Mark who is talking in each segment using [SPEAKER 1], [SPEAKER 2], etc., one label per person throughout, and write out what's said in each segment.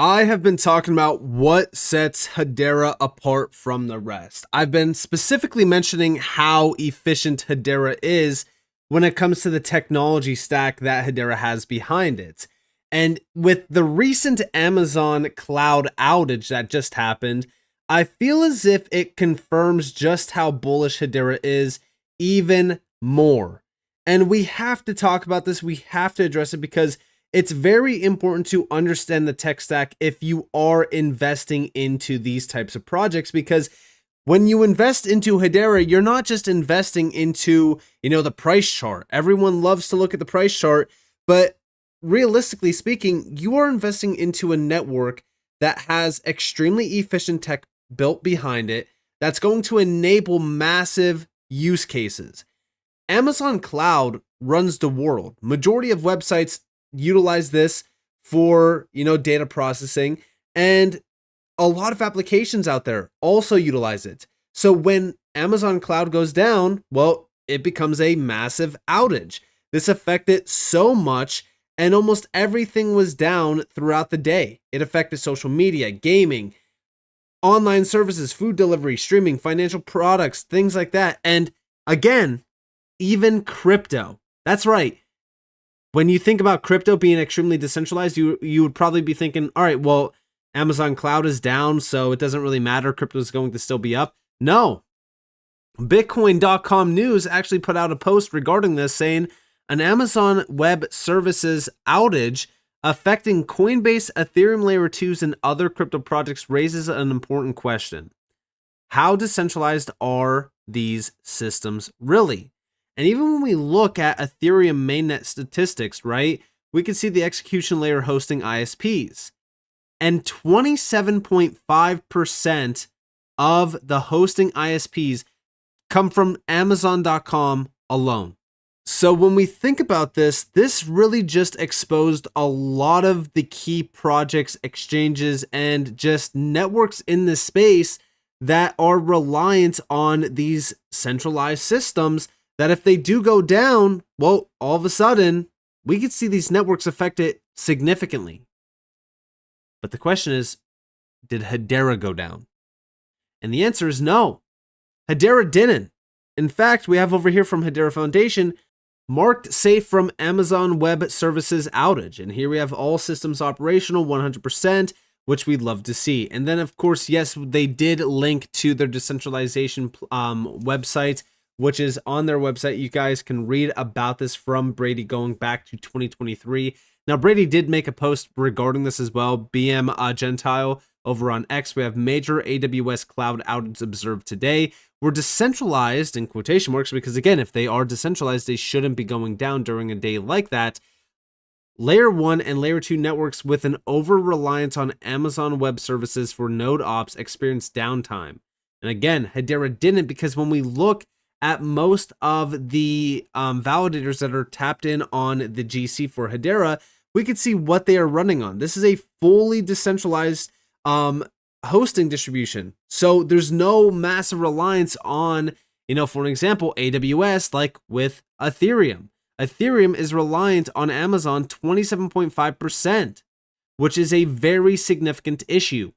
[SPEAKER 1] I have been talking about what sets Hedera apart from the rest. I've been specifically mentioning how efficient Hedera is when it comes to the technology stack that Hedera has behind it. And with the recent Amazon cloud outage that just happened, I feel as if it confirms just how bullish Hedera is even more. And we have to talk about this. We have to address it because it's very important to understand the tech stack if you are investing into these types of projects, because when you invest into Hedera, you're not just investing into, the price chart. Everyone loves to look at the price chart, but realistically speaking, you are investing into a network that has extremely efficient tech built behind it that's going to enable massive use cases. Amazon Cloud runs the world. Majority of websites utilize this for, data processing, and a lot of applications out there also utilize it. So when Amazon Cloud goes down, well, it becomes a massive outage. This affected so much, and almost everything was down throughout the day. It affected social media, gaming, online services, food delivery, streaming, financial products, things like that. And again, even crypto. That's right. When you think about crypto being extremely decentralized, you would probably be thinking, all right, well, Amazon Cloud is down, so it doesn't really matter. Crypto is going to still be up. No. Bitcoin.com News actually put out a post regarding this saying an Amazon Web Services outage affecting Coinbase, Ethereum Layer 2s, and other crypto projects raises an important question. How decentralized are these systems really? And even when we look at Ethereum mainnet statistics, right, we can see the execution layer hosting ISPs. And 27.5% of the hosting ISPs come from Amazon.com alone. So when we think about this, this really just exposed a lot of the key projects, exchanges, and just networks in this space that are reliant on these centralized systems that if they do go down, well, all of a sudden, we could see these networks affected significantly. But the question is, did Hedera go down? And the answer is no. Hedera didn't. In fact, we have over here from Hedera Foundation, marked safe from Amazon Web Services outage. And here we have all systems operational 100%, which we'd love to see. And then, of course, yes, they did link to their decentralization website, which is on their website. You guys can read about this from Brady going back to 2023. Now, Brady did make a post regarding this as well. BM Gentile over on X. We have major AWS cloud outage observed today. We're decentralized in quotation marks because, again, if they are decentralized, they shouldn't be going down during a day like that. Layer 1 and Layer 2 networks with an over-reliance on Amazon Web Services for node ops experienced downtime. And again, Hedera didn't, because when we look at most of the validators that are tapped in on the GC for Hedera, we can see what they are running on. This is a fully decentralized hosting distribution. So there's no massive reliance on, for an example, AWS, like with Ethereum. Ethereum is reliant on Amazon 27.5%, which is a very significant issue.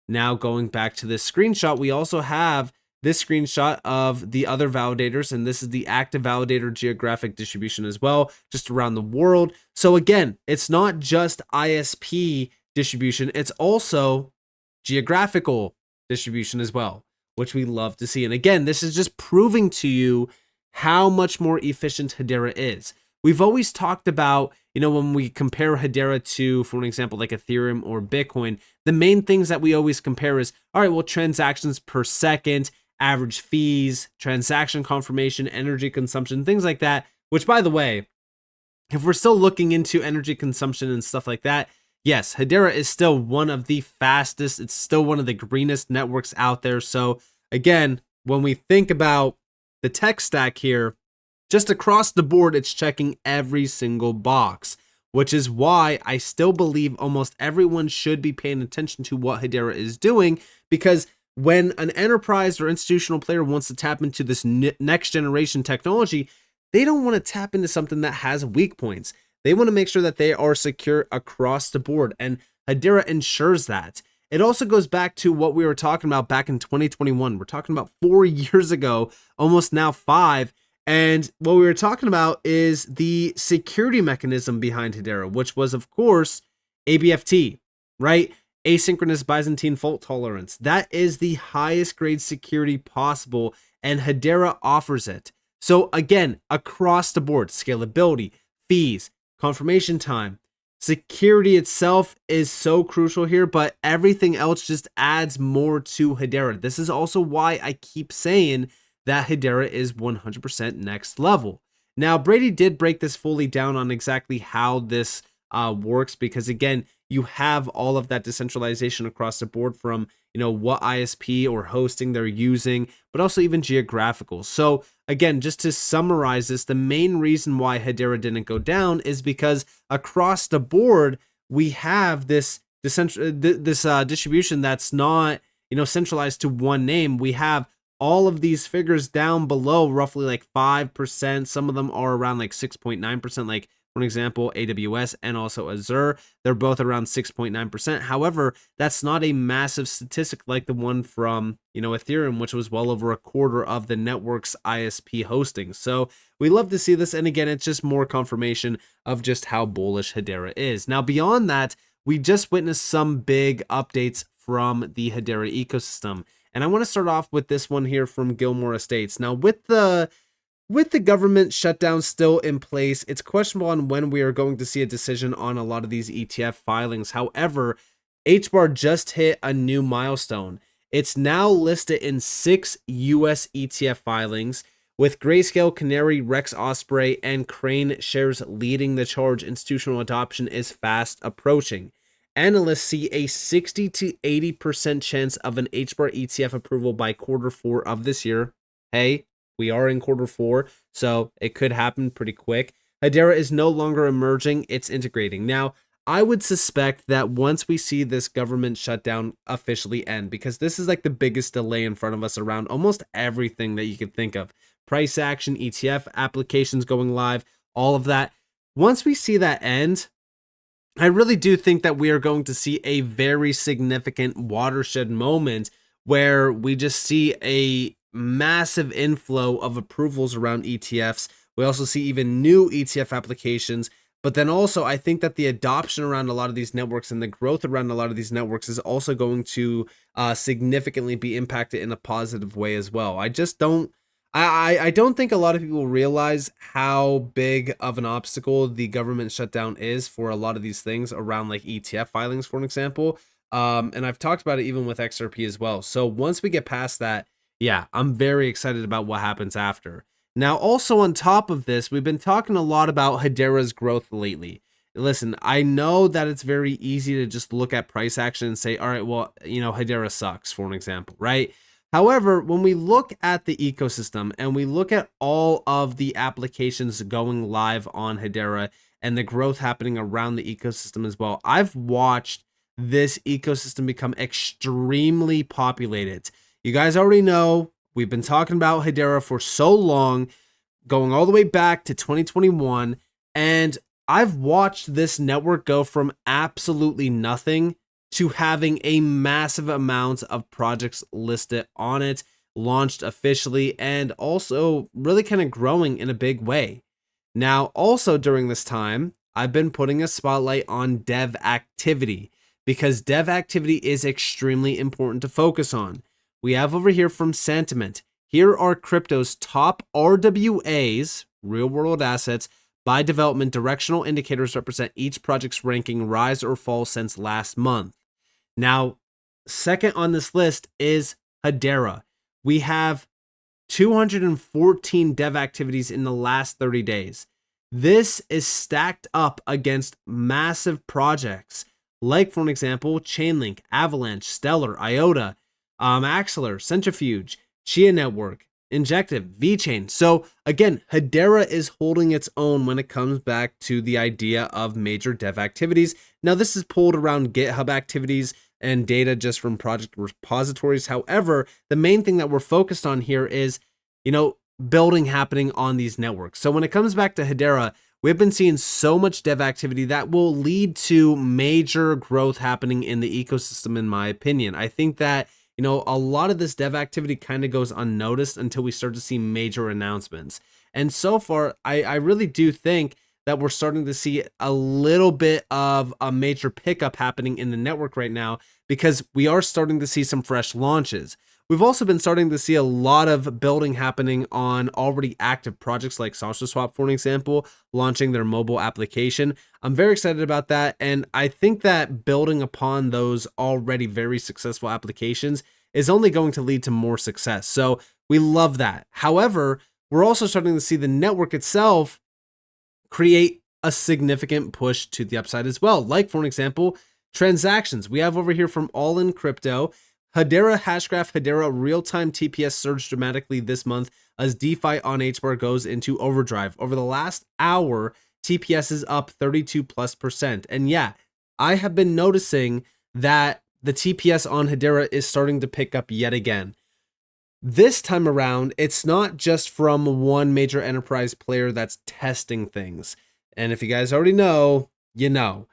[SPEAKER 1] Now, going back to this screenshot, we also have this screenshot of the other validators, and this is the active validator geographic distribution as well, just around the world. So again, it's not just ISP distribution, it's also geographical distribution as well, which we love to see. And again, this is just proving to you how much more efficient Hedera is. We've always talked about, when we compare Hedera to, for an example, like Ethereum or Bitcoin, the main things that we always compare is, all right, well, transactions per second, average fees, transaction confirmation, energy consumption, things like that, which, by the way, if we're still looking into energy consumption and stuff like that, yes, Hedera is still one of the fastest, it's still one of the greenest networks out there. So again, when we think about the tech stack here, just across the board, it's checking every single box, which is why I still believe almost everyone should be paying attention to what Hedera is doing, because when an enterprise or institutional player wants to tap into this next generation technology, they don't want to tap into something that has weak points. They want to make sure that they are secure across the board. And Hedera ensures that. It also goes back to what we were talking about back in 2021. We're talking about 4 years ago, almost now 5. And what we were talking about is the security mechanism behind Hedera, which was, of course, ABFT, right? Asynchronous Byzantine fault tolerance. That is the highest grade security possible, and Hedera offers it. So again, across the board, scalability, fees, confirmation time, security itself is so crucial here, but everything else just adds more to Hedera. This is also why I keep saying that Hedera is 100% next level. Now, Brady did break this fully down on exactly how this works, because again, you have all of that decentralization across the board from, what ISP or hosting they're using, but also even geographical. So again, just to summarize this, the main reason why Hedera didn't go down is because across the board, we have this distribution that's not, centralized to one name. We have all of these figures down below, roughly like 5%. Some of them are around like 6.9%, like for example, AWS and also Azure. They're both around 6.9%. However, that's not a massive statistic like the one from, Ethereum, which was well over a quarter of the network's ISP hosting. So we love to see this. And again, it's just more confirmation of just how bullish Hedera is. Now, beyond that, we just witnessed some big updates from the Hedera ecosystem. And I want to start off with this one here from Gilmore Estates. Now, with the government shutdown still in place, it's questionable on when we are going to see a decision on a lot of these ETF filings. However, HBAR just hit a new milestone. It's now listed in 6 US ETF filings, with Grayscale, Canary, Rex Osprey, and Crane shares leading the charge. Institutional adoption is fast approaching. Analysts see a 60 to 80% chance of an HBAR ETF approval by Q4 of this year. Hey, we are in Q4, so it could happen pretty quick. Hedera is no longer emerging, it's integrating. Now, I would suspect that once we see this government shutdown officially end, because this is like the biggest delay in front of us around almost everything that you could think of. Price action, ETF applications going live, all of that. Once we see that end, I really do think that we are going to see a very significant watershed moment where we just see a massive inflow of approvals around ETFs. We also see even new ETF applications, but then also I think that the adoption around a lot of these networks and the growth around a lot of these networks is also going to significantly be impacted in a positive way as well. I don't think a lot of people realize how big of an obstacle the government shutdown is for a lot of these things around like ETF filings, for an example. And I've talked about it even with XRP as well. So once we get past that, yeah, I'm very excited about what happens after. Now, also on top of this, we've been talking a lot about Hedera's growth lately. Listen, I know that it's very easy to just look at price action and say, all right, well, Hedera sucks, for an example, right? However, when we look at the ecosystem and we look at all of the applications going live on Hedera and the growth happening around the ecosystem as well, I've watched this ecosystem become extremely populated. You guys already know we've been talking about Hedera for so long, going all the way back to 2021, and I've watched this network go from absolutely nothing to having a massive amount of projects listed on it, launched officially, and also really kind of growing in a big way. Now, also during this time, I've been putting a spotlight on dev activity, because dev activity is extremely important to focus on. We have over here from Sentiment. Here are crypto's top RWAs, real world assets, by development. Directional indicators represent each project's ranking rise or fall since last month. Now, second on this list is Hedera. We have 214 dev activities in the last 30 days. This is stacked up against massive projects like, for an example, Chainlink, Avalanche, Stellar, IOTA, Axelar, Centrifuge, Chia Network, Injective, VeChain. So again, Hedera is holding its own when it comes back to the idea of major dev activities. Now, this is pulled around GitHub activities and data just from project repositories. However, the main thing that we're focused on here is, building happening on these networks. So when it comes back to Hedera, we've been seeing so much dev activity that will lead to major growth happening in the ecosystem, in my opinion. I think that, a lot of this dev activity kind of goes unnoticed until we start to see major announcements. And so far, I really do think that we're starting to see a little bit of a major pickup happening in the network right now, because we are starting to see some fresh launches. We've also been starting to see a lot of building happening on already active projects like SushiSwap, for an example, launching their mobile application. I'm very excited about that, and I think that building upon those already very successful applications is only going to lead to more success. So we love that. However, we're also starting to see the network itself create a significant push to the upside as well. Like, for an example, transactions. We have over here from All In Crypto, Hedera Hashgraph Hedera real-time TPS surged dramatically this month as DeFi on HBAR goes into overdrive. Over the last hour, TPS is up 32+%. And yeah, I have been noticing that the TPS on Hedera is starting to pick up yet again. This time around, it's not just from one major enterprise player that's testing things. And if you guys already know, you know.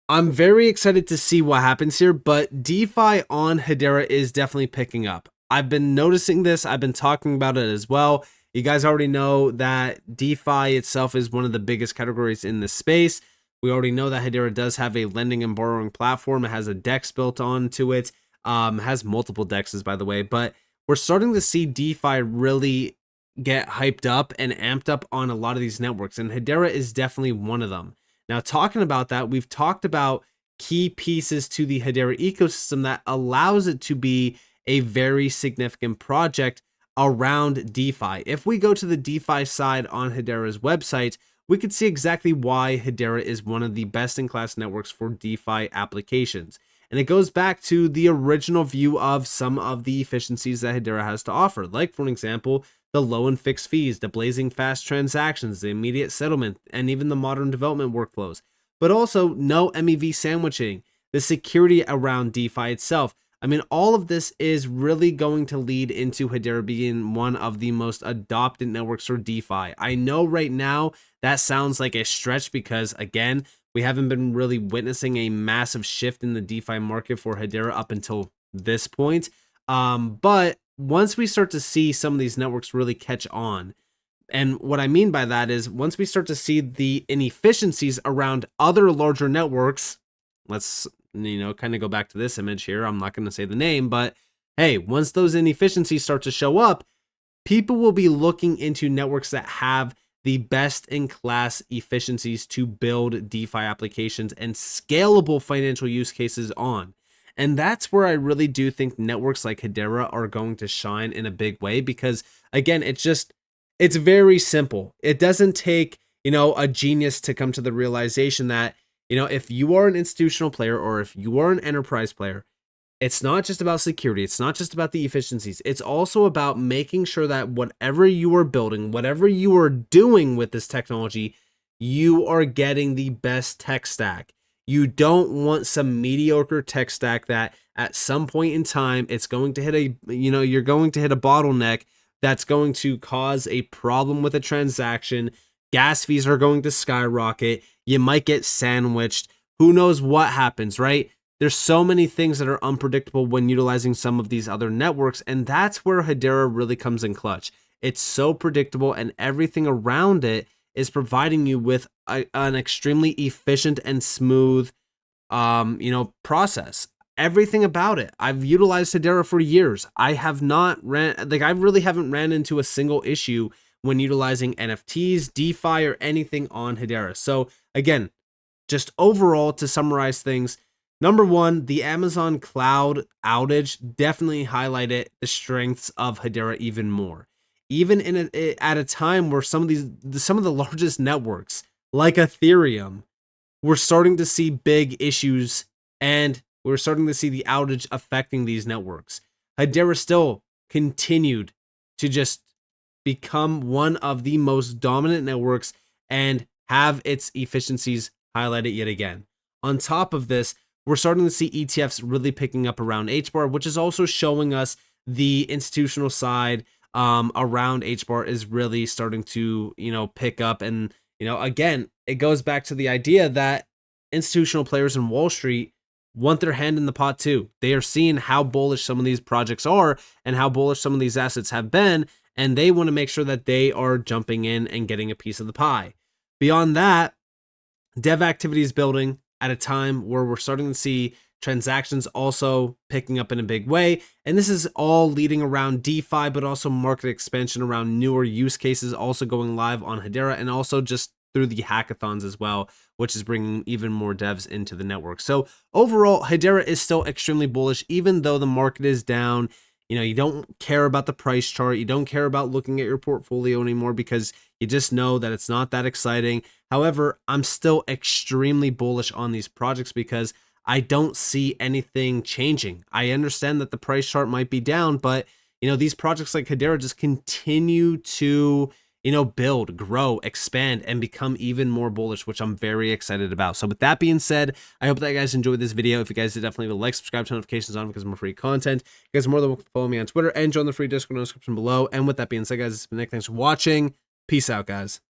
[SPEAKER 1] I'm very excited to see what happens here, but DeFi on Hedera is definitely picking up. I've been noticing this. I've been talking about it as well. You guys already know that DeFi itself is one of the biggest categories in this space. We already know that Hedera does have a lending and borrowing platform. It has a DEX built onto it. Has multiple DEXs, by the way, but we're starting to see DeFi really get hyped up and amped up on a lot of these networks, and Hedera is definitely one of them. Now, talking about that, we've talked about key pieces to the Hedera ecosystem that allows it to be a very significant project around DeFi. If we go to the DeFi side on Hedera's website, we could see exactly why Hedera is one of the best-in-class networks for DeFi applications. And it goes back to the original view of some of the efficiencies that Hedera has to offer, like, for example, the low and fixed fees, the blazing fast transactions, the immediate settlement, and even the modern development workflows. But also no MEV sandwiching, the security around DeFi itself. I mean, all of this is really going to lead into Hedera being one of the most adopted networks for DeFi. I know right now that sounds like a stretch because, again, we haven't been really witnessing a massive shift in the DeFi market for Hedera up until this point. But once we start to see some of these networks really catch on, and what I mean by that is once we start to see the inefficiencies around other larger networks, let's, kind of go back to this image here. I'm not going to say the name, but hey, once those inefficiencies start to show up, people will be looking into networks that have the best in class efficiencies to build DeFi applications and scalable financial use cases on. And that's where I really do think networks like Hedera are going to shine in a big way, because again, it's very simple. It doesn't take, a genius to come to the realization that, if you are an institutional player or if you are an enterprise player, it's not just about security. It's not just about the efficiencies. It's also about making sure that whatever you are building, whatever you are doing with this technology, you are getting the best tech stack. You don't want some mediocre tech stack that at some point in time, it's going to hit you're going to hit a bottleneck that's going to cause a problem with a transaction. Gas fees are going to skyrocket. You might get sandwiched. Who knows what happens, right? There's so many things that are unpredictable when utilizing some of these other networks, and that's where Hedera really comes in clutch. It's so predictable, and everything around it is providing you with an extremely efficient and smooth, process. Everything about it. I've utilized Hedera for years. I really haven't ran into a single issue when utilizing NFTs, DeFi, or anything on Hedera. So again, just overall to summarize things, number one, the Amazon cloud outage definitely highlighted the strengths of Hedera even more. Even at a time where some of the largest networks like Ethereum, we're starting to see big issues, and we're starting to see the outage affecting these networks. Hedera still continued to just become one of the most dominant networks and have its efficiencies highlighted yet again. On top of this, we're starting to see ETFs really picking up around HBAR, which is also showing us the institutional side around HBAR is really starting to, pick up and, Again, it goes back to the idea that institutional players in Wall Street want their hand in the pot too. They are seeing how bullish some of these projects are and how bullish some of these assets have been, and they want to make sure that they are jumping in and getting a piece of the pie. Beyond that, dev activity is building at a time where we're starting to see transactions also picking up in a big way. And this is all leading around DeFi, but also market expansion around newer use cases also going live on Hedera, and also just through the hackathons as well, which is bringing even more devs into the network. So overall, Hedera is still extremely bullish, even though the market is down. You don't care about the price chart. You don't care about looking at your portfolio anymore because you just know that it's not that exciting. However, I'm still extremely bullish on these projects because I don't see anything changing. I understand that the price chart might be down, but these projects like Hedera just continue to build, grow, expand, and become even more bullish, which I'm very excited about. So with that being said, I hope that you guys enjoyed this video. If you guys did, definitely leave a like, subscribe, turn notifications on because more free content. You guys are more than welcome to follow me on Twitter and join the free Discord in the description below. And with that being said, guys, it's been Nick. Thanks for watching. Peace out, guys.